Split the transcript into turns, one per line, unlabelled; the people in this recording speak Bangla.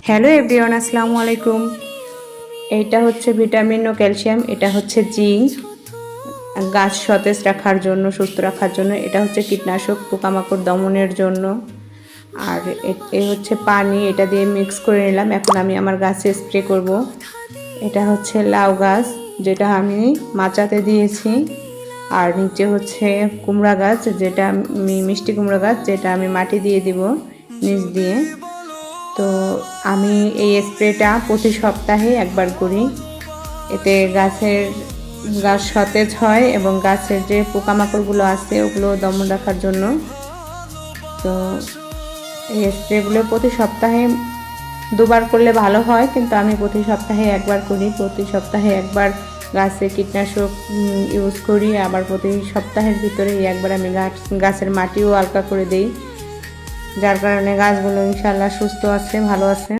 হ্যালো এভরিওয়ান, আসসালামু আলাইকুম। এইটা হচ্ছে ভিটামিন ও ক্যালসিয়াম, এটা হচ্ছে জিঙ্ক, গাছ সতেজ রাখার জন্য, সুস্থ রাখার জন্য। এটা হচ্ছে কীটনাশক, পোকামাকড় দমনের জন্য। আর এ হচ্ছে পানি, এটা দিয়ে মিক্স করে নিলাম। এখন আমি আমার গাছে স্প্রে করব। এটা হচ্ছে লাউ গাছ, যেটা আমি মাচাতে দিয়েছি। আর নিচে হচ্ছে কুমড়া গাছ, যেটা আমি মিষ্টি কুমড়া গাছ, যেটা আমি মাটি দিয়ে দিব নিচ দিয়ে। তো আমি এই স্প্রেটা প্রতি সপ্তাহে একবার করি। এতে গাছ সতেজ হয় এবং গাছের যে পোকামাকড়গুলো আছে ওগুলো দমন রাখার জন্য। তো এই স্প্রেগুলো প্রতি সপ্তাহে দুবার করলে ভালো হয়, কিন্তু আমি প্রতি সপ্তাহে একবার করি। প্রতি সপ্তাহে একবার গাছে কীটনাশক ইউজ করি, আবার প্রতি সপ্তাহের ভিতরে একবার আমি গাছের মাটিও হালকা করে দিই, যার কারণে গাছগুলো ইনশাআল্লাহ সুস্থ আছে, ভালো আছে।